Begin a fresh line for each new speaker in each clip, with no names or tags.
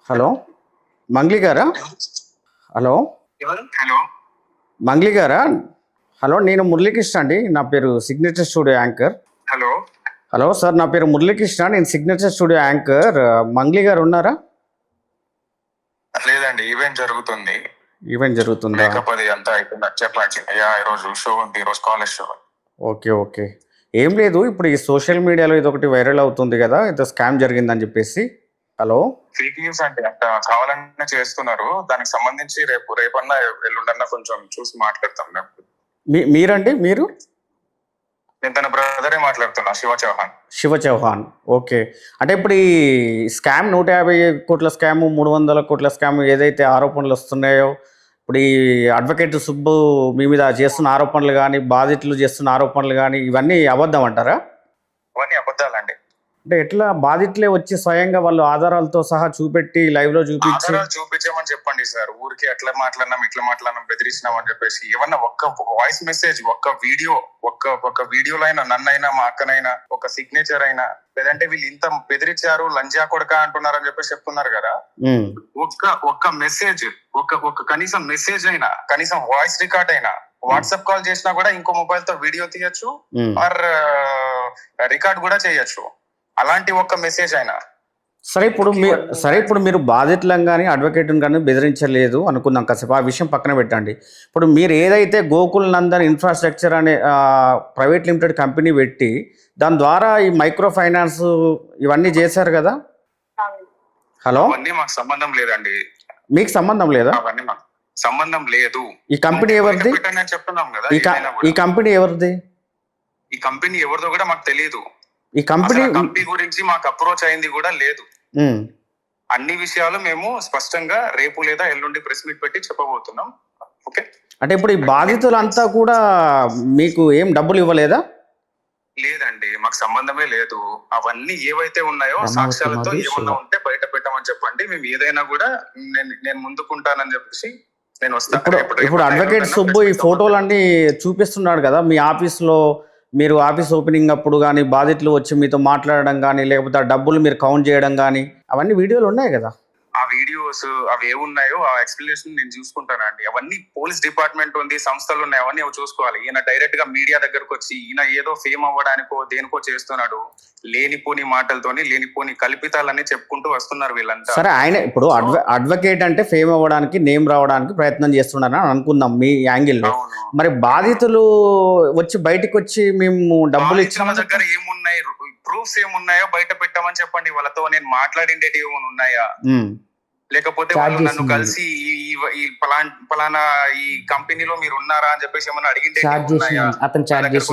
Hello Mangli గారా? Hello
ఎవరు? Hello
Mangli గారా? హలో, నేను మురళీకృష్ణ అండి. నా పేరు signature studio anchor.
Hello
hello sir, నా పేరు మురళీకృష్ణ, నేను సిగ్నేచర్ స్టూడియో యాంకర్. మంగ్లీ గారు ఉన్నారా?
లేదండి, ఈవెంట్ జరుగుతుంది.
ఈవెంట్ జరుగుతుందా?
మేకప్ అది అంతా అయిపోయిందా? చెప్పండి. ఈరోజు షో ఉంది, ఈరోజు కాలేజ్ షో.
Okay okay. ఏం లేదు, ఇప్పుడు ఈ సోషల్ మీడియాలో ఇది ఒకటి వైరల్ అవుతుంది కదా, ఏదో స్కామ్ జరిగిందని చెప్పేసి. హలో,
ఫేక్ న్యూస్ అంటే అంత కావాలన్నా చేస్తున్నారు. దానికి సంబంధించి రేపన్నా ఎల్లుండన్నా కొంచెం చూసి మాట్లాడతాం.
మీరండి? మీరు?
నేను తన బ్రదరే మాట్లాడుతున్నా, శివ చౌహాన్.
శివ చౌహాన్, ఓకే. అంటే ఇప్పుడు ఈ స్కామ్ 150 కోట్ల స్కాము, 300 కోట్ల స్కామ్ ఏదైతే ఆరోపణలు వస్తున్నాయో, ఇప్పుడు ఈ అడ్వకేట్ సుబ్బు మీ మీద చేస్తున్న ఆరోపణలు కానీ, బాధితులు చేస్తున్న ఆరోపణలు కానీ, ఇవన్నీ అబద్ధం అంటారా?
అవన్నీ అబద్ధాలండి.
అంటే ఎట్లా బాధితులే వచ్చి స్వయంగా వాళ్ళు ఆధారాలతో సహా చూపెట్టి లైవ్ లో చూపించి
చూపించామని చెప్పండి సార్. ఊరికి ఎట్లా మాట్లాడినాం, ఇట్లా మాట్లాడినాం, బెదిరించినాం అని చెప్పేసి ఏమన్నా ఒక్క వాయిస్ మెసేజ్, ఒక్క వీడియో, ఒక్క వీడియోలో అయినా, నన్నైనా మా అక్కనైనా, ఒక సిగ్నేచర్ అయినా, లేదంటే వీళ్ళు ఇంత బెదిరించారు, లంజా కొడక అంటున్నారు అని చెప్పేసి చెప్తున్నారు కదా. ఒక్క మెసేజ్, ఒక కనీసం మెసేజ్ అయినా, కనీసం వాయిస్ రికార్డ్ అయినా, వాట్సాప్ కాల్ చేసినా కూడా ఇంకో మొబైల్ తో వీడియో తీయచ్చు ఆర్ రికార్డ్ కూడా చేయొచ్చు. అలాంటి ఒక్క మెసేజ్ అయినా
సరే. ఇప్పుడు మీరు బాధితులను కానీ అడ్వకేట్ కానీ బెదిరించలేదు అనుకుందాం కాసేపు, ఆ విషయం పక్కన పెట్టండి. ఇప్పుడు మీరు ఏదైతే గోకుల్ నందన్ ఇన్ఫ్రాస్ట్రక్చర్ అనే ప్రైవేట్ లిమిటెడ్ కంపెనీ పెట్టి దాని ద్వారా ఈ మైక్రో ఫైనాన్స్ ఇవన్నీ చేశారు కదా. హలో,
అవన్నీ మాకు సంబంధం లేదండి.
మీకు సంబంధం లేదా?
అవన్నీ మాకు సంబంధం లేదు.
ఈ కంపెనీ ఎవరిది?
చెప్తున్నాం కదా.
ఈ కంపెనీ ఎవరిది?
ఈ కంపెనీ ఎవరిదో కూడా మాకు తెలియదు.
ఈ కంపెనీ
గురించి మాకు అప్రోచ్ అయింది కూడా లేదు. అన్ని విషయాలు మేము స్పష్టంగా రేపు లేదా ఎల్లుండి ప్రెస్ మీట్ పెట్టి చెప్పబోతున్నాం. ఓకే.
అంటే ఇప్పుడు ఈ బాధితులంతా కూడా మీకు ఏం డబ్బులు ఇవ్వలేదా?
లేదండి, మాకు సంబంధమే లేదు. అవన్నీ ఏవైతే ఉన్నాయో సాక్ష్యాలతో ఏమన్నా ఉంటే బయట పెట్టమని చెప్పండి. మేము ఏదైనా కూడా నేను ముందుకుంటానని చెప్పేసి నేను వస్తాను.
ఇప్పుడు అడ్వకేట్ సుబ్బు ఈ ఫోటోలన్నీ చూపిస్తున్నాడు కదా మీ ఆఫీస్లో, మీరు ఆఫీస్ ఓపెనింగ్ అప్పుడు కానీ బాధితులు వచ్చి మీతో మాట్లాడడం కానీ, లేకపోతే ఆ డబ్బులు మీరు కౌంట్ చేయడం కానీ, అవన్నీ వీడియోలు ఉన్నాయి కదా.
ఆ వీడియోస్ అవి ఏమున్నాయో ఆ ఎక్స్ప్లెనేషన్ నేను చూసుకుంటానండి. అవన్నీ పోలీస్ డిపార్ట్మెంట్ ఉంది, సంస్థలు ఉన్నాయి, అవన్నీ అవి చూసుకోవాలి. ఈయన డైరెక్ట్ గా మీడియా దగ్గరకు వచ్చి ఈయన ఏదో ఫేమ్ అవ్వడానికో దేనికో చేస్తున్నాడు. లేనిపోని మాటలతోని లేనిపోని కల్పితాలన్నీ చెప్పుకుంటూ వస్తున్నారు వీళ్ళంతా.
సరే, ఆయన ఇప్పుడు అడ్వకేట్ అంటే ఫేమ్ అవ్వడానికి, నేమ్ రావడానికి ప్రయత్నం చేస్తున్నారని అనుకుందాం మీ యాంగిల్లో. మరి బాధితులు వచ్చి బయటకు వచ్చి మేము డబ్బులు ఇచ్చిన
దగ్గర ఏమున్నాయి, ప్రూఫ్స్ ఏమున్నాయో బయట పెట్టామని చెప్పండి. వాళ్ళతో నేను మాట్లాడిండేటి ఏమైనా ఉన్నాయా, లేకపోతే వాళ్ళు నన్ను కలిసి ఈ పలానా ఈ కంపెనీలో మీరు ఉన్నారా అని చెప్పేసి ఏమన్నా అడిగిండే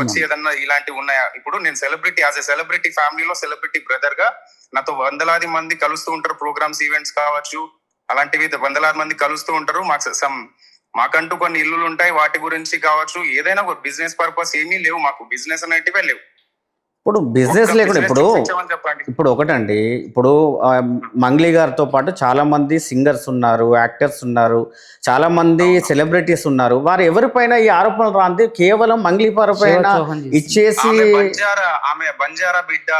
వచ్చి ఏదన్నా ఇలాంటివి ఉన్నాయా? ఇప్పుడు నేను సెలబ్రిటీ, యాజ్ ఎ సెలబ్రిటీ ఫ్యామిలీలో సెలబ్రిటీ బ్రదర్ గా నాతో వందలాది మంది కలుస్తూ ఉంటారు. ప్రోగ్రామ్స్, ఈవెంట్స్ కావచ్చు, అలాంటివి వందలాది మంది కలుస్తూ ఉంటారు. మాకంటూ కొన్ని ఇల్లులు ఉంటాయి, వాటి గురించి కావచ్చు, ఏదైనా ఒక బిజినెస్ పర్పస్ ఏమీ లేవు. మాకు బిజినెస్ అనేటివే లేవు.
ఇప్పుడు బిజినెస్ లేకుండా ఇప్పుడు ఒకటండి, ఇప్పుడు మంగ్లీ గారితో పాటు చాలా మంది సింగర్స్ ఉన్నారు, యాక్టర్స్ ఉన్నారు, చాలా మంది సెలబ్రిటీస్ ఉన్నారు. వారు ఎవరిపైన ఈ ఆరోపణలు రాంది కేవలం మంగ్లీ పైన ఇచ్చేసి,
ఆమె బంజారా బిడ్డ,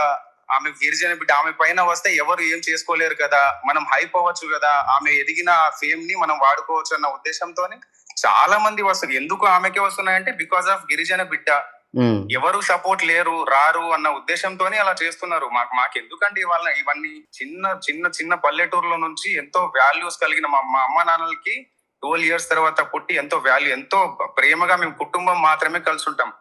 ఆమె గిరిజన బిడ్డ, ఆమె పైన వస్తే ఎవరు ఏం చేసుకోలేరు కదా, మనం హైప్ అవ్వచ్చు కదా, ఆమె ఎదిగిన ఫేమ్ ని మనం వాడుకోవచ్చు అన్న ఉద్దేశంతోనే చాలా మంది వస్తారు. ఎందుకు ఆమెకే వస్తున్నాయంటే బికాస్ ఆఫ్ గిరిజన బిడ్డ, ఎవరు సపోర్ట్ లేరు, రారు అన్న ఉద్దేశంతోనే అలా చేస్తున్నారు. మాకు ఎందుకండి ఇవన్నీ చిన్న చిన్న చిన్న పల్లెటూరులో నుంచి ఎంతో వాల్యూస్ కలిగిన మా అమ్మ నాన్నలకి 12 years తర్వాత పుట్టి ఎంతో వాల్యూ, ఎంతో ప్రేమగా మేము కుటుంబం మాత్రమే కలిసి ఉంటాం.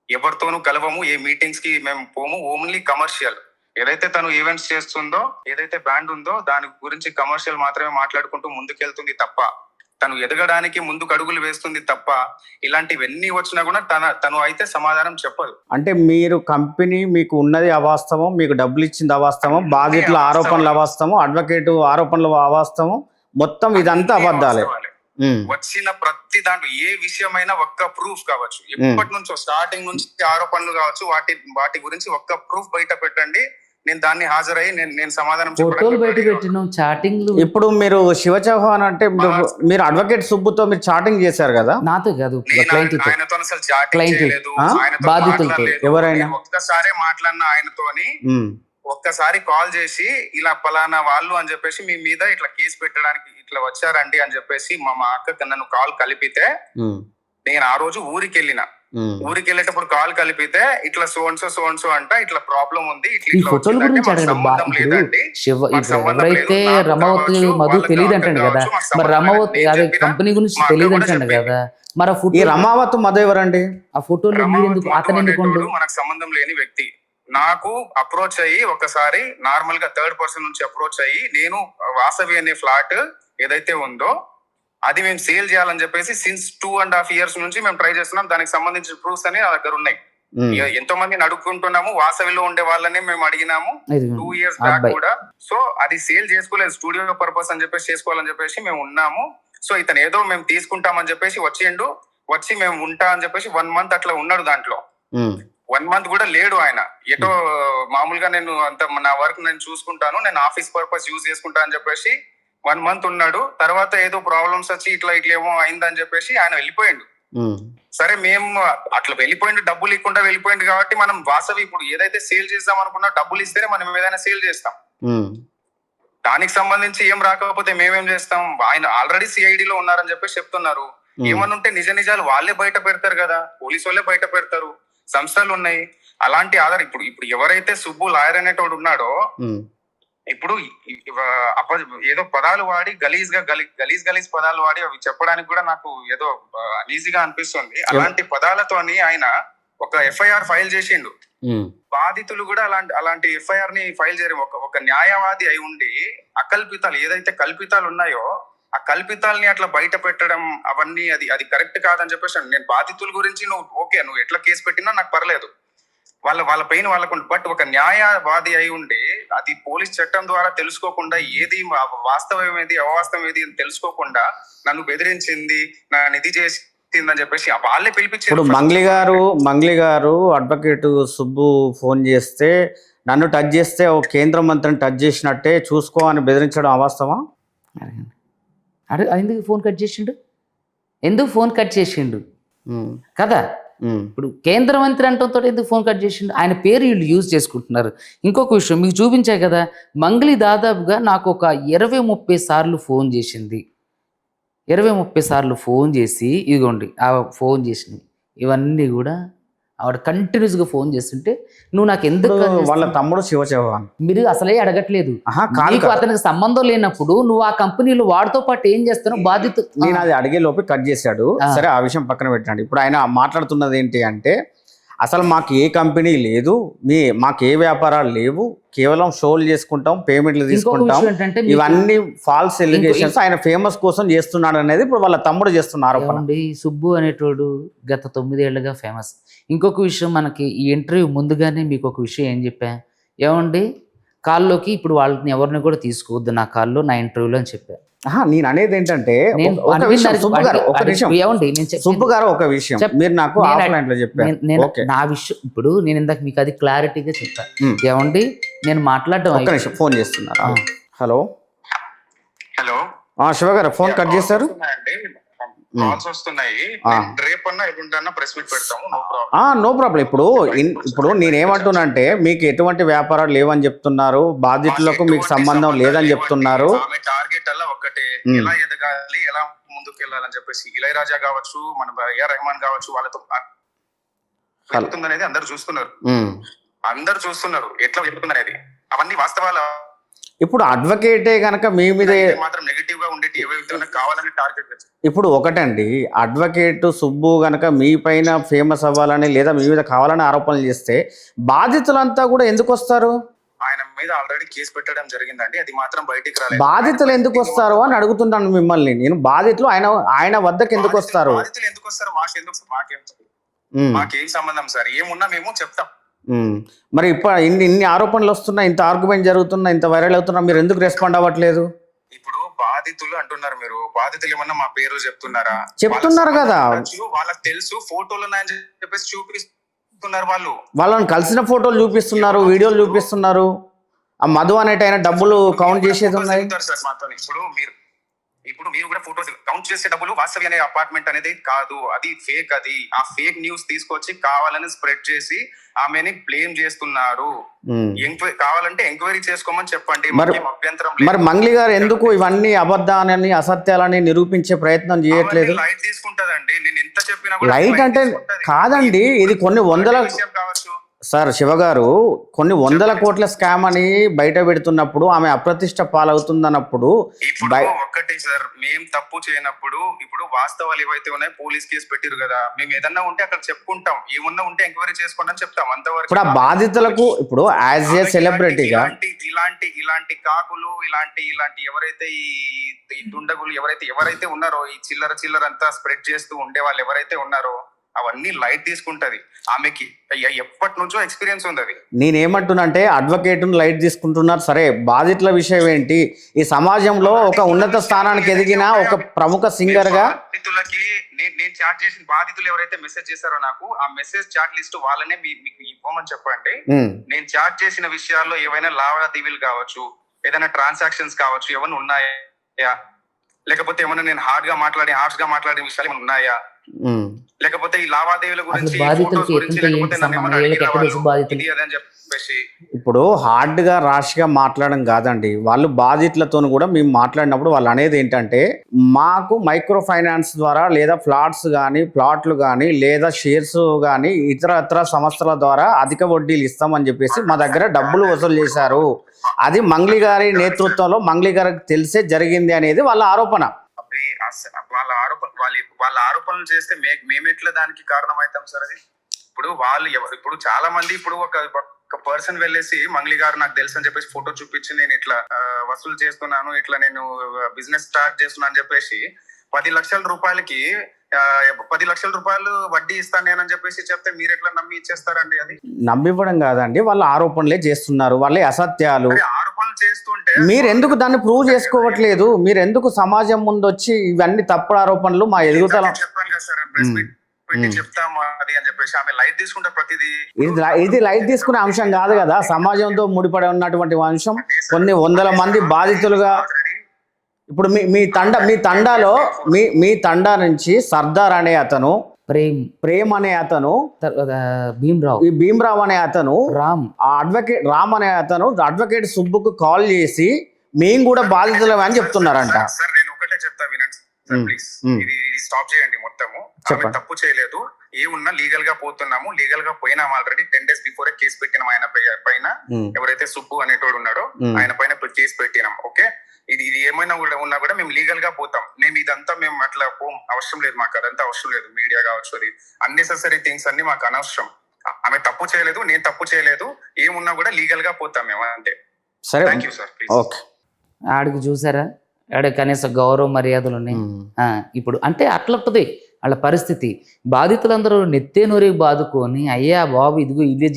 ఎవరితోనూ కలవము, ఏ మీటింగ్స్ కి మేము పోము. Only commercial. ఏదైతే తను ఈవెంట్స్ చేస్తుందో, ఏదైతే బ్యాండ్ ఉందో దాని గురించి కమర్షియల్ మాత్రమే మాట్లాడుకుంటూ ముందుకెళ్తుంది తప్ప, తను ఎదగడానికి ముందుకు అడుగులు వేస్తుంది తప్ప, ఇలాంటివన్నీ వచ్చినా కూడా తను అయితే సమాధానం చెప్పదు.
అంటే మీరు కంపెనీ మీకు ఉన్నది అవాస్తవం, మీకు డబ్బులు ఇచ్చింది అవాస్తవం, బాధితుల ఆరోపణలు అవాస్తవం, అడ్వకేట్ ఆరోపణలు అవాస్తవం, మొత్తం ఇదంతా అబద్ధాలే.
వచ్చిన ప్రతి దాంట్లో ఏ విషయమైనా ఒక్క ప్రూఫ్ కావచ్చు, ఎప్పటి నుంచో స్టార్టింగ్ నుంచి ఆరోపణలు కావచ్చు, వాటి గురించి ఒక్క ప్రూఫ్ బయట పెట్టండి, నేను దాన్ని హాజరై నేను సమాధానం
చాటింగ్.
ఇప్పుడు మీరు శివ చౌహాన్ అంటే మీరు అడ్వకేట్ సుబ్బుతో మీరు చాటింగ్ చేశారు కదా?
నాతో కాదు,
ఆయనతో అసలు చాటింగ్ చేయలేదు,
బాధితులతో ఎవరైనా
ఒక్కసారి మాట్లాడిన ఆయనతోని ఒక్కసారి కాల్ చేసి ఇలా పలానా వాళ్ళు అని చెప్పేసి మీ మీద ఇట్లా కేసు పెట్టడానికి ఇట్లా వచ్చారండి అని చెప్పేసి మా అక్క నన్ను కాల్ కలిపితే నేను ఆ రోజు ఊరికి వెళ్ళేటప్పుడు కాల్ కలిపితే ఇట్లా సోన్సో అంట ఇట్లా ప్రాబ్లం ఉంది
ఈ ఫోటోల గురించి అడగండి. ఎవరైతే రమావతి మధు తెలియదు అంటండి కదా, మరి రమావతి అదే కంపెనీ గురించి తెలియదు అంటండి కదా, మరి
ఈ రమావతి మధు ఎవరండి?
ఆ ఫోటోలో అతను ఎందుకు
మనకు సంబంధం లేని వ్యక్తి నాకు అప్రోచ్ అయ్యి ఒకసారి నార్మల్ గా థర్డ్ పర్సన్ నుంచి అప్రోచ్ అయ్యి నేను వాసవి అనే ఫ్లాట్ ఏదైతే ఉందో అది మేము సేల్ చేయాలని చెప్పేసి సిన్స్ 2.5 years నుంచి మేము ట్రై చేస్తున్నాం. దానికి సంబంధించిన ప్రూఫ్స్ అని నా దగ్గర ఉన్నాయి. ఎంతో మందిని అడుక్కుంటున్నాము. వాసవిలో ఉండే వాళ్ళని మేము అడిగినాము 2 years బ్యాక్ కూడా. సో అది సేల్ చేసుకోలేదు, స్టూడియో పర్పస్ అని చెప్పేసి చేసుకోవాలని చెప్పేసి మేము ఉన్నాము. సో ఇతను ఏదో మేము తీసుకుంటామని చెప్పేసి వచ్చి మేము ఉంటా అని చెప్పేసి 1 month అట్లా ఉన్నాడు. దాంట్లో 1 month కూడా లేడు ఆయన. ఏటో మామూలుగా నేను అంత నా వర్క్ నేను చూసుకుంటాను, నేను ఆఫీస్ పర్పస్ యూజ్ చేసుకుంటా అని చెప్పేసి 1 month ఉన్నాడు. తర్వాత ఏదో ప్రాబ్లమ్స్ వచ్చి ఇట్లా ఏమో అయిందని చెప్పేసి ఆయన వెళ్ళిపోయిండు. సరే మేము అట్లా వెళ్ళిపోయిండు, డబ్బులు ఇవ్వకుండా వెళ్ళిపోయింది కాబట్టి మనం వాసవి ఇప్పుడు ఏదైతే సేల్ చేద్దాం అనుకున్నా డబ్బులు ఇస్తేనే మనం ఏదైనా సేల్ చేస్తాం. దానికి సంబంధించి ఏం రాకపోతే మేమేం చేస్తాం? ఆయన ఆల్రెడీ సిఐడిలో ఉన్నారని చెప్పేసి చెప్తున్నారు. ఏమనుంటే నిజాలు వాళ్ళే బయట పెడతారు కదా, పోలీసు వాళ్ళే బయట పెడతారు, సంస్థలు ఉన్నాయి. అలాంటి ఆధార్ ఇప్పుడు ఎవరైతే సుబ్బు లాయర్ అనేటోడు ఉన్నాడో ఇప్పుడు ఏదో పదాలు వాడి గలీజ్ పదాలు వాడి అవి చెప్పడానికి కూడా నాకు ఏదో ఈజీగా అనిపిస్తుంది. అలాంటి పదాలతోని ఆయన ఒక ఎఫ్ఐఆర్ ఫైల్ చేసిండు. బాధితులు కూడా అలాంటి ఎఫ్ఐఆర్ ని ఫైల్ చేయరు. ఒక న్యాయవాది అయి ఉండి అకల్పితాలు ఏదైతే కల్పితాలు ఉన్నాయో ఆ కల్పితాలని అట్లా బయట పెట్టడం అవన్నీ అది కరెక్ట్ కాదని చెప్పేసి నేను బాధితుల గురించి నువ్వు ఎట్లా కేసు పెట్టినా నాకు పర్లేదు, వాళ్ళ పెయిన్ వాళ్ళకు. బట్ ఒక న్యాయవాది అయి ఉండి అది పోలీస్ చట్టం ద్వారా తెలుసుకోకుండా ఏది వాస్తవం ఏది అవాస్తవం ఏది అని తెలుసుకోకుండా నన్ను బెదిరించింది, నన్ను ఇది చేసిందని చెప్పేసి వాళ్ళే పిలిపించారు.
ఇప్పుడు మంగ్లీ గారు అడ్వకేట్ సుబ్బు ఫోన్ చేస్తే నన్ను టచ్ చేస్తే ఓ కేంద్ర మంత్రిని టచ్ చేసినట్టే చూసుకో అని బెదిరించడం అవాస్తవా?
ఎందుకు ఫోన్ కట్ చేసిండు కదా? ఇప్పుడు కేంద్ర మంత్రి అంటంతో ఎందుకు ఫోన్ కట్ చేసిండు? ఆయన పేరు వీళ్ళు యూజ్ చేసుకుంటున్నారు. ఇంకొక విషయం మీకు చూపించాయి కదా, మంగ్లీ దాదాపుగా నాకు ఒక 20-30 సార్లు ఫోన్ చేసింది. 20-30 సార్లు ఫోన్ చేసి ఇదిగోండి ఆ ఫోన్ చేసినవి ఇవన్నీ కూడా ఆవిడ కంటిన్యూస్గా ఫోన్ చేస్తుంటే నువ్వు నాకు ఎందుకు
వాళ్ళ తమ్ముడు శివచౌహాన్
మీరు అసలే అడగట్లేదు. నీకు అతనికి సంబంధం లేనప్పుడు నువ్వు ఆ కంపెనీలో వాడితో పాటు ఏం చేస్తానో బాధ్యత.
నేను అది అడిగే లోపే కట్ చేశాడు. సరే ఆ విషయం పక్కన పెట్టండి. ఇప్పుడు ఆయన మాట్లాడుతున్నది ఏంటి అంటే అసలు మాకు ఏ కంపెనీ లేదు, మాకు ఏ వ్యాపారాలు లేవు, కేవలం షోలు చేసుకుంటాం, పేమెంట్లు తీసుకుంటాం, ఇవన్నీ ఫాల్స్ ఎలిగేషన్స్, ఆయన ఫేమస్ కోసం చేస్తున్నాడు అనేది ఇప్పుడు వాళ్ళ తమ్ముడు చేస్తున్న ఆరోపణ.
సుబ్బు అనేటోడు గత 9 ఏళ్లుగా ఫేమస్. ఇంకొక విషయం, మనకి ఈ ఇంటర్వ్యూ ముందుగానే మీకు ఒక విషయం ఏం చెప్పా, ఏమండి కాల్లోకి ఇప్పుడు వాళ్ళని ఎవరిని కూడా తీసుకోవద్దు నా కాల్లో నా ఇంటర్వ్యూలో అని చెప్పా.
నేను అనేది ఏంటంటే సుబ్బు గారు ఒక విషయం మీరు నాకు ఆఫ్లైన్ లో చెప్పారు.
నా విషయం ఇప్పుడు నేను ఇందాక మీకు అది క్లారిటీగా చెప్పా. ఏమండి నేను మాట్లాడటం
ఫోన్ చేస్తున్నారు. హలో
హలో
శివ గారు ఫోన్ కట్ చేశారు.
కాల్స్ వస్తున్నాయి, రేపన్నా ఎప్పుడన్నా ప్రెస్ మీట్ పెడతాము,
నో ప్రాబ్లం. ఇప్పుడు నేనేమంటున్నా అంటే మీకు ఎటువంటి వ్యాపారాలు లేవని చెప్తున్నారు, బాధితులకు మీకు సంబంధం లేదని చెప్తున్నారు.
టార్గెట్ అలా ఒక్కటే, ఎలా ఎదగాలి, ఎలా ముందుకు వెళ్ళాలని చెప్పేసి ఇళయరాజా కావచ్చు, మన ఏఆర్ రెహమాన్ కావచ్చు, వాళ్ళతో వెళ్తుందనేది అందరు చూస్తున్నారు ఎట్లా వెళ్తుంది అనేది. అవన్నీ వాస్తవాలు.
ఇప్పుడు అడ్వకేటే కనుక మీ మీద
మాత్రం నెగటివ్ గా ఉండేటి ఏవైతే కావాలని టార్గెట్.
ఇప్పుడు ఒకటండి, అడ్వకేట్ సుబ్బు గనక మీ పైన ఫేమస్ అవ్వాలని లేదా మీ మీద కావాలని ఆరోపణలు చేస్తే బాధితులంతా కూడా ఎందుకు వస్తారు?
ఆయన మీద ఆల్రెడీ కేసు పెట్టడం జరిగిందండి, అది మాత్రం బయటికి రాలేదు.
బాధితులు ఎందుకు వస్తారు అని అడుగుతున్నాను మిమ్మల్ని నేను. బాధితులు ఆయన వద్దకు ఎందుకు వస్తారు?
బాధితులు ఎందుకు వస్తారు? మాకేం సంబంధం సార్, ఏమున్నా మేము చెప్తాం.
మరి ఇప్పుడు ఇన్ని ఆరోపణలు వస్తున్నాయి, ఇంత ఆర్గ్యుమెంట్ జరుగుతున్నా, ఇంత వైరల్ అవుతున్నా, మీరు ఎందుకు రెస్పాండ్ అవ్వట్లేదు?
ఇప్పుడు బాధితులు అంటున్నారు, మీరు బాధితులు ఏమన్నా మా పేరు
చెప్తున్నారు కదా,
వాళ్ళకి తెలుసు, ఫోటోలు ఉన్నాయని చెప్పేసి చూపిస్తున్నారు.
వాళ్ళని కలిసిన ఫోటోలు చూపిస్తున్నారు, వీడియోలు చూపిస్తున్నారు. ఆ మధు అనేట ఆయన డబ్బులు కౌంట్ చేసేది ఉన్నాయి.
ఇప్పుడు మీరు ఇప్పుడు మీరు కూడా ఫోటోస్ కౌంట్ చేసే డబ్బులు వాస్తవి అనే అపార్ట్మెంట్ అనేది కాదు, అది ఫేక్. అది ఆ ఫేక్ న్యూస్ తీసుకొచ్చి కావాలని స్ప్రెడ్ చేసి ఆమెని బ్లేమ్ చేస్తున్నారు. కావాలంటే ఎంక్వైరీ చేసుకోమని చెప్పండి, మాకేం అభ్యంతరం లేదు.
మరి మంగ్లీ గారు ఎందుకు ఇవన్నీ అబద్ధాలని అసత్యాలని నిరూపించే ప్రయత్నం చేయట్లేదు?
లైట్ తీసుకుంటదండి, నేను ఎంత చెప్పినా కూడా
లైట్ అంటే కాదండి, ఇది కొన్ని వందల
విషయం కావచ్చు.
సార్ శివ గారు, కొన్ని వందల కోట్ల స్కామ్ అని బయట పెడుతున్నప్పుడు ఆమె అప్రతిష్ట పాలవుతుందన్నప్పుడు
ఇప్పుడు ఒక్కటి సార్, మేము తప్పు చేయనప్పుడు ఇప్పుడు వాస్తవాలు ఏవైతే ఉన్నాయో పోలీస్ కేసు పెట్టిరు కదా, మేము ఏదన్నా ఉంటే అక్కడ చెప్పుకుంటాం, ఏమన్నా ఉంటే ఎంక్వైరీ చేసుకోండి అని చెప్తాం అంతవరకు.
ఇప్పుడు ఆ బాధితులకు ఇప్పుడు యాజ్ ఏ సెలబ్రిటీగా
ఇలాంటి కాకులు ఇలాంటి ఎవరైతే ఈ దుండగులు ఎవరైతే ఉన్నారో, ఈ చిల్లర అంతా స్ప్రెడ్ చేస్తూ ఉండే వాళ్ళు ఎవరైతే ఉన్నారో అవన్నీ లైట్ తీసుకుంటది. ఆమెకి ఎప్పటి నుంచో ఎక్స్పీరియన్స్ ఉంది. అది
నేనేమంటున్నానంటే అడ్వకేట్ లైట్ తీసుకుంటున్నారు సరే, బాధితుల విషయం ఏంటి? ఈ సమాజంలో ఒక ఉన్నత స్థానానికి ఎదిగిన ఒక ప్రముఖ సింగర్ గా
బాధితులకి నేను చాట్ చేసిన బాధితులు ఎవరైతే మెసేజ్ చేశారో నాకు ఆ మెసేజ్ చాట్ లిస్ట్ వాళ్ళనే మీకు ఇవ్వమని చెప్పండి. నేను చాట్ చేసిన విషయాల్లో ఏవైనా లావాదేవీలు కావచ్చు, ఏదైనా ట్రాన్సాక్షన్స్ కావచ్చు, ఏమైనా ఉన్నాయా, లేకపోతే ఏమైనా నేను హార్ష్ గా మాట్లాడే విషయాలు ఏమైనా ఉన్నాయా, లేకపోతే ఈ లావాదేవీల గురించి చెప్పేసి.
ఇప్పుడు హార్డ్ గా రాష్ గా మాట్లాడడం కాదండి, వాళ్ళు బాధితులతో కూడా మేము మాట్లాడినప్పుడు వాళ్ళు అనేది ఏంటంటే, మాకు మైక్రో ఫైనాన్స్ ద్వారా లేదా ప్లాట్లు కానీ లేదా షేర్స్ కానీ ఇతర సంస్థల ద్వారా అధిక వడ్డీలు ఇస్తామని చెప్పేసి మా దగ్గర డబ్బులు వసూలు చేశారు. అది మంగ్లీ గారి నేతృత్వంలో మంగ్లీ గారికి తెలిసే జరిగింది అనేది వాళ్ళ ఆరోపణ.
వాళ్ళ ఆరోపణలు చేస్తే మేము ఎట్లా దానికి కారణం అవుతాం సార్? అది ఇప్పుడు చాలా మంది ఇప్పుడు ఒక పర్సన్ వెళ్ళేసి మంగ్లీ గారు నాకు తెలుసు అని చెప్పేసి ఫోటో చూపించి నేను ఇట్లా వసూలు చేస్తున్నాను, ఇట్లా నేను బిజినెస్ స్టార్ట్ చేస్తున్నాను అని చెప్పేసి 10 లక్షల రూపాయలకి 10 లక్షల రూపాయలు వడ్డీ ఇస్తాను నేనని చెప్పేసి చెప్తే మీరు ఎట్లా నమ్మి ఇచ్చేస్తారండి? అది
నమ్మివ్వడం కాదండి, వాళ్ళ ఆరోపణలే చేస్తున్నారు, వాళ్ళే అసత్యాలు.
ఆరోపణలు చేస్తుంటే
మీరు ఎందుకు దాన్ని ప్రూవ్ చేసుకోవట్లేదు? మీరు ఎందుకు సమాజం ముందు వచ్చి ఇవన్నీ తప్పుడు ఆరోపణలు మా ఎదుగుదల
చెప్పాను కదా సార్, ప్రెస్ మీట్ పెట్టి చెప్తాము అది అని చెప్పేసి. ఆమె లైట్ తీసుకుంటే ప్రతిదీ
ఇది లైట్ తీసుకునే అంశం కాదు కదా, సమాజంతో ముడిపడి ఉన్నటువంటి అంశం. కొన్ని వందల మంది బాధితులుగా ఇప్పుడు మీ తండా నుంచి సర్దార్ అనే అతను, ప్రేమ్ అనే అతను, భీమ్రావ్ అనే అతను, రామ్ అనే అతను అడ్వకేట్ సుబ్బుకు కాల్ చేసి మేము కూడా బాధితులమే అని చెప్తున్నారంట.
సార్ నేను ఒకటే చెప్తా వినండి సార్, ప్లీజ్ ఇది స్టాప్ చేయండి మొత్తము. తప్పు చేయలేదు, ఏమున్నా లీగల్ గా పోతున్నాము, లీగల్ గా పోయినాం ఆల్రెడీ. 10 days బిఫోర్ కేసు పెట్టినాం ఆయన పైన. ఎవరైతే సుబ్బు అనేటోడు ఉన్నాడో ఆయన పైన కేసు పెట్టినాం. ఓకే, ఇది ఏమైనా కూడా ఉన్నా కూడా మేము లీగల్ గా పోతాం. ఇదంతా మేము అట్లా అవసరం లేదు, మాకు అదంతా అవసరం లేదు. మీడియా కావచ్చు, అది అన్నెసెసరీ థింగ్స్ అన్ని మాకు అనవసరం. ఆమె తప్పు చేయలేదు, నేను తప్పు చేయలేదు, ఏమున్నా కూడా లీగల్ గా పోతాం మేము అంతే.
సరే,
థ్యాంక్ యూ సార్.
ఆడికి చూసారా, ఆడ కనీస గౌరవ మర్యాదలు ఉన్నాయి. ఇప్పుడు అంటే అట్లా ఉంటుంది వాళ్ళ పరిస్థితి. బాధితులందరూ నెత్తే నూరి బాదుకొని అయ్యా బాబు ఇదిగో ఇది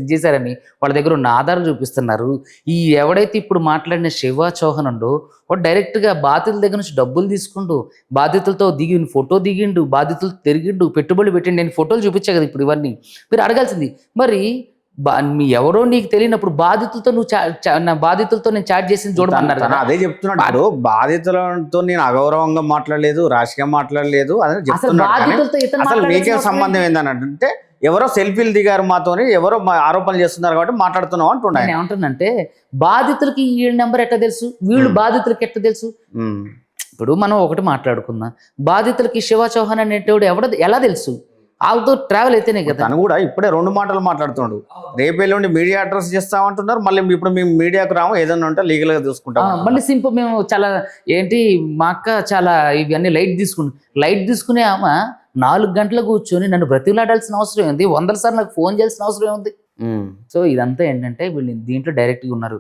చేశారని వాళ్ళ దగ్గర ఉన్న ఆధారం చూపిస్తున్నారు. ఈ ఎవడైతే ఇప్పుడు మాట్లాడిన శివ చౌహాన్ ఉండో వాడు డైరెక్ట్గా బాధితుల దగ్గర నుంచి డబ్బులు తీసుకుంటూ బాధితులతో ఫోటో దిగిండు, బాధితులతో తిరిగిండు, పెట్టుబడులు పెట్టిండు. నేను ఫోటోలు చూపించా కదా ఇప్పుడు. ఇవన్నీ మీరు అడగాల్సింది. మరి మీ ఎవరో నీకు తెలియనప్పుడు బాధితులతో బాధితులతో నేను చాట్ చేసి చూడమన్నారు.
అదే చెప్తున్నాడు, బాధితులతో నేను అగౌరవంగా మాట్లాడలేదు, రాజకీయంగా మాట్లాడలేదు అని చెప్తున్నాడు. అసలు మీకేం సంబంధం ఏంటంటే ఎవరో సెల్ఫీలు దిగారు మాతోని, ఎవరో ఆరోపణలు చేస్తున్నారు కాబట్టి మాట్లాడుతున్నాం అంటున్నాను.
ఏమంటున్నంటే బాధితులకి ఈ నెంబర్ ఎట్లా తెలుసు, వీళ్ళు బాధితులకి ఎట్లా తెలుసు? ఇప్పుడు మనం ఒకటి మాట్లాడుకుందాం, బాధితులకి శివ చౌహాన్ అనేటోడు ఎలా తెలుసు? వాళ్ళతో ట్రావెల్ అయితేనే కదా.
తను కూడా ఇప్పుడే 2 మాటలు మాట్లాడుతున్నాడు. రేపు ఎల్లుండి మీడియా అడ్రస్ చేస్తామంటున్నారు, మళ్ళీ ఇప్పుడు మేము మీడియాకు రాము, ఏదన్నా ఉంటే లీగల్ గా చూసుకుంటాం.
మళ్ళీ సింపుల్ మేము చాలా మా అక్క చాలా ఇవన్నీ లైట్ తీసుకునే ఆమె 4 గంటలు కూర్చొని నన్ను బ్రతిలాడాల్సిన అవసరం ఉంది, 100 సార్లు నాకు ఫోన్ చేయాల్సిన అవసరం ఉంది. సో ఇదంతా ఏంటంటే వీళ్ళు దీంట్లో డైరెక్ట్గా ఉన్నారు.